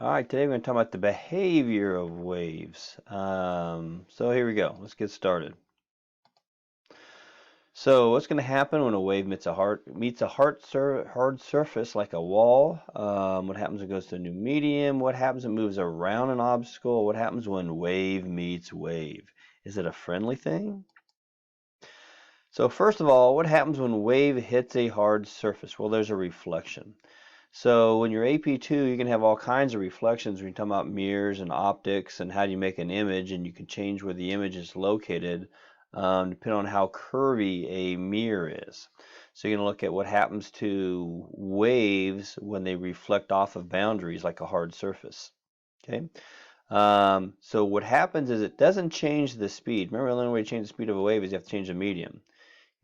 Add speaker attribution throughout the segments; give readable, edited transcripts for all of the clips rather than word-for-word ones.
Speaker 1: All right, today we're going to talk about the behavior of waves. So here we go. Let's get started. So what's going to happen when a wave meets a hard surface like a wall? What happens when it goes to a new medium? What happens when it moves around an obstacle? What happens when wave meets wave? Is it a friendly thing? So first of all, what happens when wave hits a hard surface? Well, there's a reflection. So when you're AP2, you can have all kinds of reflections when you talk about mirrors and optics and how do you make an image, and you can change where the image is located depending on how curvy a mirror is. So you're going to look at what happens to waves when they reflect off of boundaries like a hard surface. Okay. So what happens is it doesn't change the speed. Remember, the only way to change the speed of a wave is you have to change the medium.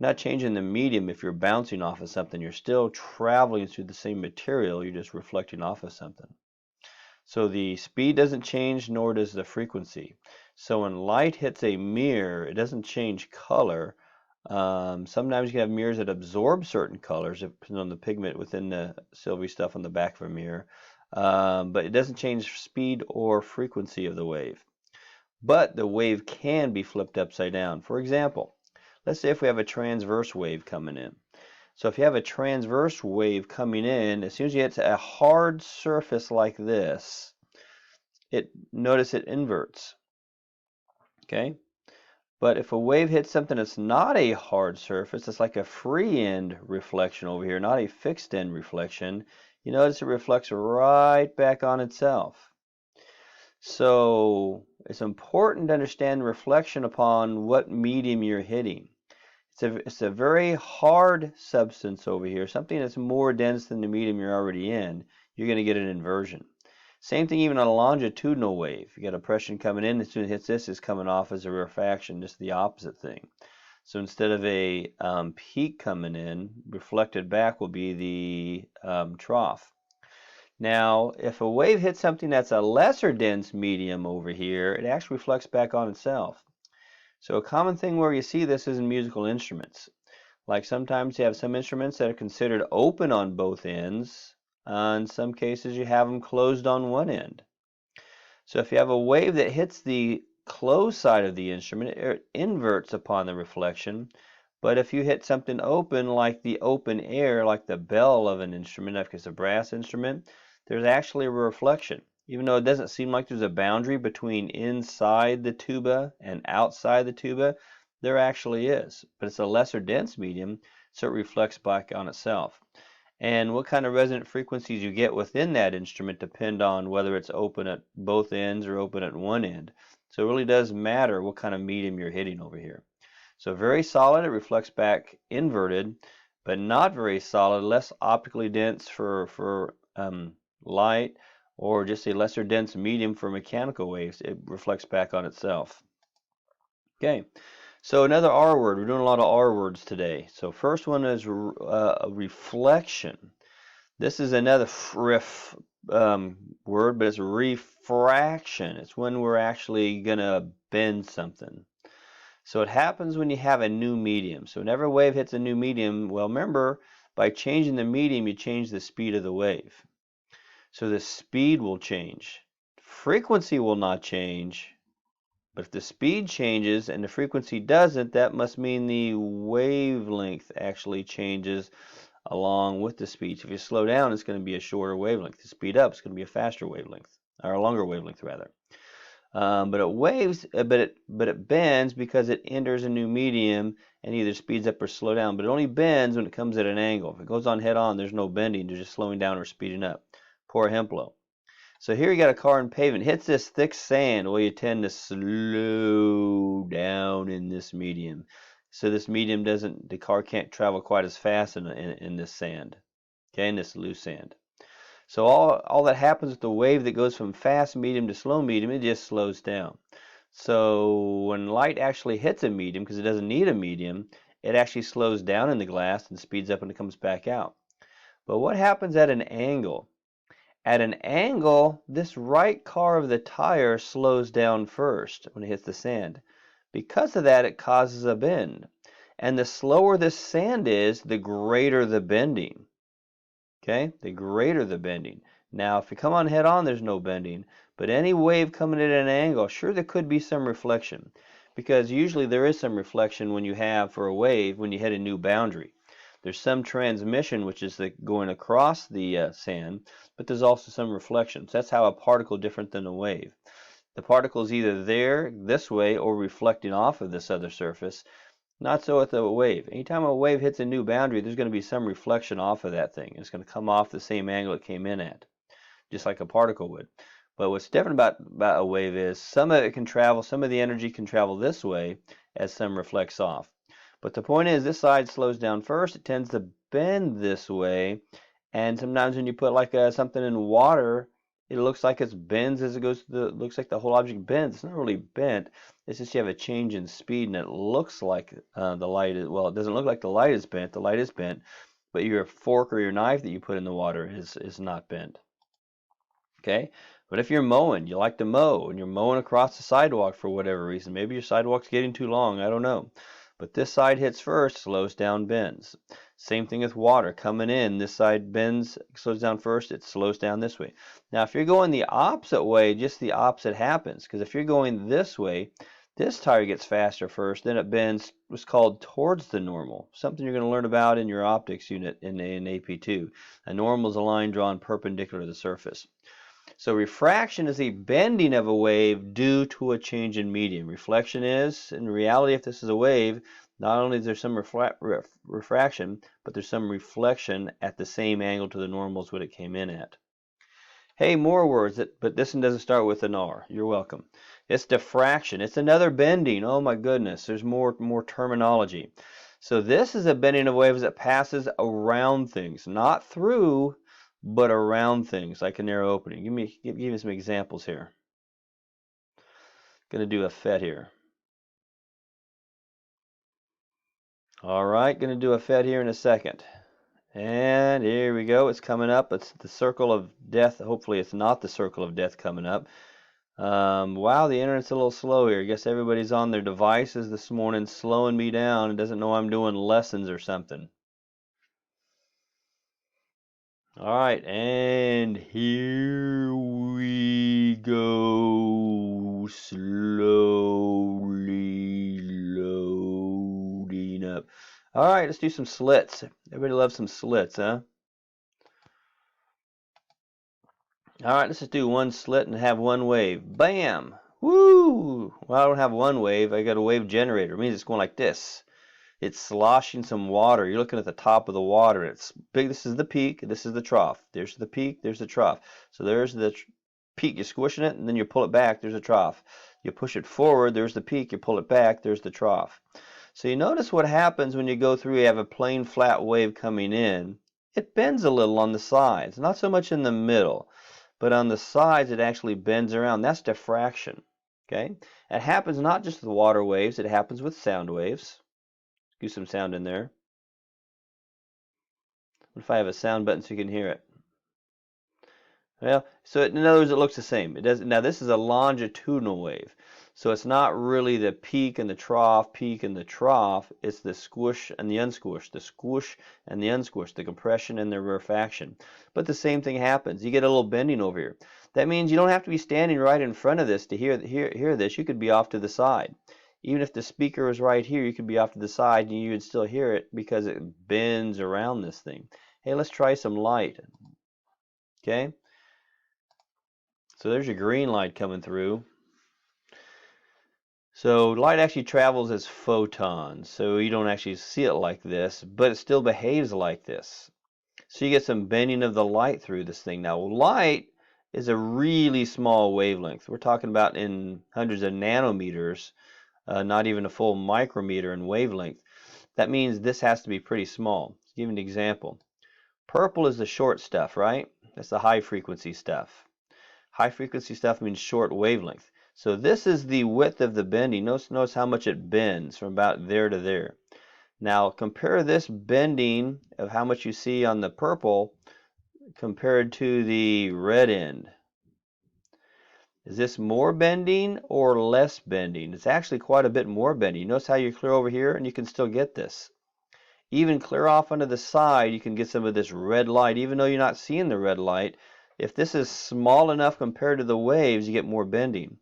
Speaker 1: Not changing the medium if you're bouncing off of something. You're still traveling through the same material. You're just reflecting off of something. So the speed doesn't change, nor does the frequency. So when light hits a mirror, it doesn't change color. Sometimes you can have mirrors that absorb certain colors, depending on the pigment within the silvery stuff on the back of a mirror. But it doesn't change speed or frequency of the wave. But the wave can be flipped upside down. For example, let's say if we have a transverse wave coming in. So if you have a transverse wave coming in, as soon as you hit a hard surface like this, notice it inverts. Okay? But if a wave hits something that's not a hard surface, it's like a free end reflection over here, not a fixed end reflection, you notice it reflects right back on itself. So it's important to understand reflection upon what medium you're hitting. It's a very hard substance over here, something that's more dense than the medium you're already in. You're going to get an inversion. Same thing even on a longitudinal wave. You got a pressure coming in, as soon as it hits this, it's coming off as a refraction, just the opposite thing. So instead of a peak coming in, reflected back will be the trough. Now, if a wave hits something that's a lesser dense medium over here, it actually reflects back on itself. So a common thing where you see this is in musical instruments. Like sometimes you have some instruments that are considered open on both ends. In some cases you have them closed on one end. So if you have a wave that hits the closed side of the instrument, it inverts upon the reflection. But if you hit something open like the open air, like the bell of an instrument, if it's a brass instrument, there's actually a reflection. Even though it doesn't seem like there's a boundary between inside the tuba and outside the tuba, there actually is. But it's a lesser dense medium, so it reflects back on itself. And what kind of resonant frequencies you get within that instrument depend on whether it's open at both ends or open at one end. So it really does matter what kind of medium you're hitting over here. So very solid, it reflects back inverted, but not very solid, less optically dense for light, or just a lesser dense medium for mechanical waves. It reflects back on itself. Okay, so another R word. We're doing a lot of R words today. So first one is a reflection. This is another word, but it's refraction. It's when we're actually going to bend something. So it happens when you have a new medium. So whenever a wave hits a new medium, well, remember, by changing the medium, you change the speed of the wave. So the speed will change. Frequency will not change, but if the speed changes and the frequency doesn't, that must mean the wavelength actually changes along with the speed. So if you slow down, it's going to be a shorter wavelength. If you speed up, it's going to be a faster wavelength, or a longer wavelength rather. But it bends because it enters a new medium and either speeds up or slow down. But it only bends when it comes at an angle. If it goes on head on, there's no bending. There's just slowing down or speeding up. Poor Hemplo. So here you got a car in pavement. Hits this thick sand. Well, you tend to slow down in this medium. So this medium the car can't travel quite as fast in this sand. Okay, in this loose sand. So all that happens with the wave that goes from fast medium to slow medium, it just slows down. So when light actually hits a medium, because it doesn't need a medium, it actually slows down in the glass and speeds up when it comes back out. But what happens at an angle? At an angle, this right car of the tire slows down first when it hits the sand. Because of that, it causes a bend. And the slower the sand is, the greater the bending. Okay, the greater the bending. Now, if you come on head on, there's no bending. But any wave coming at an angle, sure, there could be some reflection. Because usually there is some reflection when you have, for a wave, when you hit a new boundary. There's some transmission, which is going across the sand, but there's also some reflection. So that's how a particle is different than a wave. The particle is either there, this way, or reflecting off of this other surface. Not so with a wave. Anytime a wave hits a new boundary, there's going to be some reflection off of that thing. It's going to come off the same angle it came in at, just like a particle would. But what's different about a wave is some of it can travel, some of the energy can travel this way as some reflects off. But the point is, this side slows down first. It tends to bend this way, and sometimes when you put like something in water, it looks like it bends as it goes to looks like the whole object bends. It's not really bent. It's just you have a change in speed, and it looks like the light is, well, it doesn't look like the light is bent. The light is bent, but your fork or your knife that you put in the water is not bent. Okay? But if you're mowing, you like to mow, and you're mowing across the sidewalk for whatever reason, maybe your sidewalk's getting too long, I don't know. But this side hits first, slows down, bends. Same thing with water coming in. This side bends, slows down first, it slows down this way. Now, if you're going the opposite way, just the opposite happens. Because if you're going this way, this tire gets faster first, then it bends what's called towards the normal. Something you're going to learn about in your optics unit in AP2. A normal is a line drawn perpendicular to the surface. So refraction is a bending of a wave due to a change in medium. Reflection is, in reality, if this is a wave, not only is there some refraction, but there's some reflection at the same angle to the normal as what it came in at. Hey, more words, but this one doesn't start with an R. You're welcome. It's diffraction. It's another bending. Oh my goodness, there's more terminology. So this is a bending of waves that passes around things, not through, but around things, like a narrow opening. Give me some examples here. Going to do a FET here. All right, going to do a FET here in a second. And here we go. It's coming up. It's the circle of death. Hopefully it's not the circle of death coming up. Wow, the internet's a little slow here. I guess everybody's on their devices this morning, slowing me down and doesn't know I'm doing lessons or something. All right, and here we go, slowly loading up. All right, let's do some slits. Everybody loves some slits, huh? All right, let's just do one slit and have one wave. Bam! Woo! Well, I don't have one wave. I got a wave generator. It means it's going like this. It's sloshing some water. You're looking at the top of the water. It's big. This is the peak. This is the trough. There's the peak. There's the trough. So there's the peak. You're squishing it, and then you pull it back. There's a trough. You push it forward. There's the peak. You pull it back. There's the trough. So you notice what happens when you go through. You have a plain flat wave coming in. It bends a little on the sides. Not so much in the middle, but on the sides it actually bends around. That's diffraction. Okay? It happens not just with water waves. It happens with sound waves. Do some sound in there. What if I have a sound button so you can hear it? Well, so in other words, it looks the same. It doesn't. Now this is a longitudinal wave, so it's not really the peak and the trough, peak and the trough. It's the squish and the unsquish, the squish and the unsquish, the compression and the rarefaction. But the same thing happens. You get a little bending over here. That means you don't have to be standing right in front of this to hear this. You could be off to the side. Even if the speaker was right here, you could be off to the side and you would still hear it because it bends around this thing. Hey, let's try some light. Okay? So there's your green light coming through. So light actually travels as photons. So you don't actually see it like this, but it still behaves like this. So you get some bending of the light through this thing. Now, light is a really small wavelength. We're talking about in hundreds of nanometers. Not even a full micrometer in wavelength. That means this has to be pretty small. Let's give you an example. Purple is the short stuff, right? That's the high frequency stuff. High frequency stuff means short wavelength. So this is the width of the bending. Notice how much it bends from about there to there. Now compare this bending of how much you see on the purple compared to the red end. Is this more bending or less bending? It's actually quite a bit more bending. Notice how you clear over here and you can still get this. Even clear off onto the side, you can get some of this red light. Even though you're not seeing the red light, if this is small enough compared to the waves, you get more bending.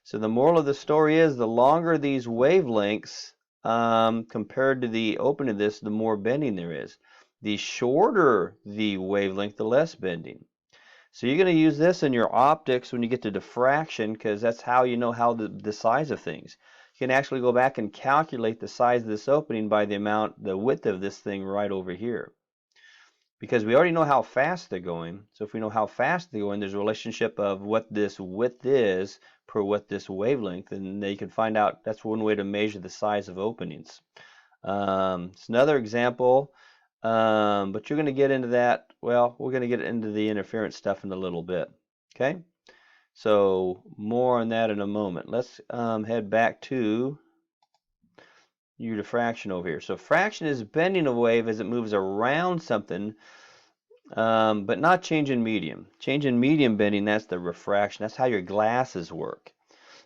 Speaker 1: So the moral of the story is the longer these wavelengths compared to the opening of this, the more bending there is. The shorter the wavelength, the less bending. So you're going to use this in your optics when you get to diffraction, because that's how you know how the size of things. You can actually go back and calculate the size of this opening by the width of this thing right over here. Because we already know how fast they're going. So if we know how fast they're going, there's a relationship of what this width is per what this wavelength, and they can find out. That's one way to measure the size of openings. It's another example, but you're going to get into that. Well, we're going to get into the interference stuff in a little bit. Okay, so more on that in a moment. Let's head back to your diffraction over here. So fraction is bending a wave as it moves around something, but not change in medium. Change in medium bending, that's the refraction. That's how your glasses work.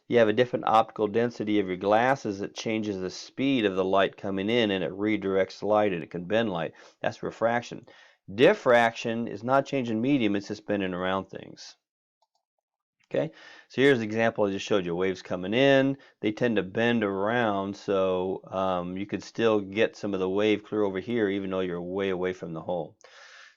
Speaker 1: You have a different optical density of your glasses that changes the speed of the light coming in, and it redirects light and it can bend light. That's refraction. Diffraction is not changing medium, it's just bending around things. Okay, so here's the example I just showed you. Waves coming in, they tend to bend around, so you could still get some of the wave clear over here even though you're way away from the hole.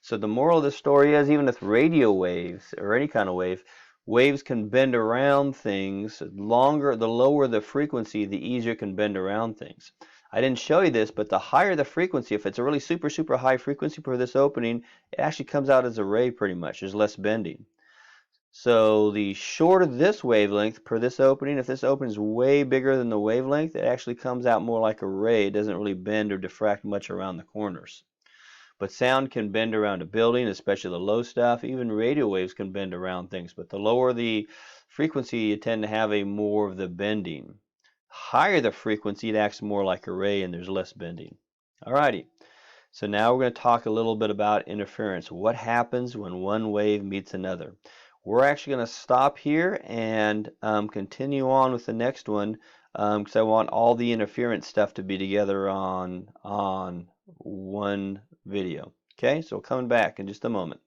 Speaker 1: So the moral of the story is, even with radio waves or any kind of wave, waves can bend around things. The lower the frequency, the easier it can bend around things. I didn't show you this, but the higher the frequency, if it's a really super, super high frequency for this opening, it actually comes out as a ray pretty much. There's less bending. So the shorter this wavelength per this opening, if this opening is way bigger than the wavelength, it actually comes out more like a ray. It doesn't really bend or diffract much around the corners. But sound can bend around a building, especially the low stuff. Even radio waves can bend around things. But the lower the frequency, you tend to have more of the bending. Higher the frequency, it acts more like a ray and there's less bending. Alrighty. So now we're going to talk a little bit about interference. What happens when one wave meets another? We're actually going to stop here and continue on with the next one, because I want all the interference stuff to be together on one video. Okay, so coming back in just a moment.